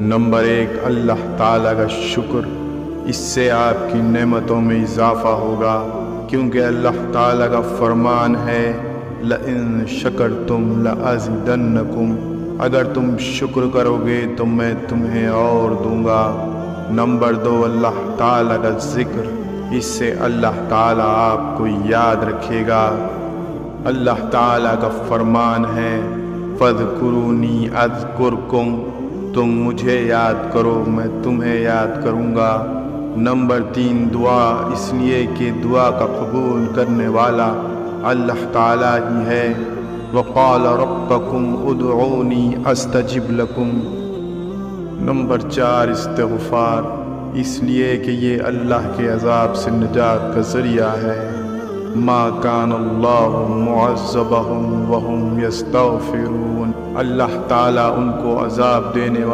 Number 1، اللہ تعالیٰ کا شکر، اس سے آپ کی نعمتوں میں اضافہ ہوگا، کیونکہ اللہ تعالیٰ کا فرمان ہے لَإِن شَكَرْتُمْ لَأَزِيدَنَّكُمْ، اگر تم شکر کرو گے تو میں تمہیں اور دوں گا۔ نمبر 2، اللہ تعالیٰ کا ذکر، اس سے اللہ تعالیٰ آپ کو یاد رکھے گا۔ اللہ تعالیٰ کا فرمان ہے فَاذْكُرُونِي أَذْكُرْكُمْ، تم مجھے یاد کرو میں تمہیں یاد کروں گا۔ نمبر 3، دعا، اس لیے کہ دعا کا قبول کرنے والا اللہ تعالیٰ ہی ہے۔ وَقَالَ رَبُّكُمْ ادْعُونِي أَسْتَجِبْ لَكُمْ۔ نمبر 4، استغفار، اس لیے کہ یہ اللہ کے عذاب سے نجات کا ذریعہ ہے۔ ما کان اللہ معذبہم وہم یستغفرون، اللہ تعالیٰ ان کو عذاب دینے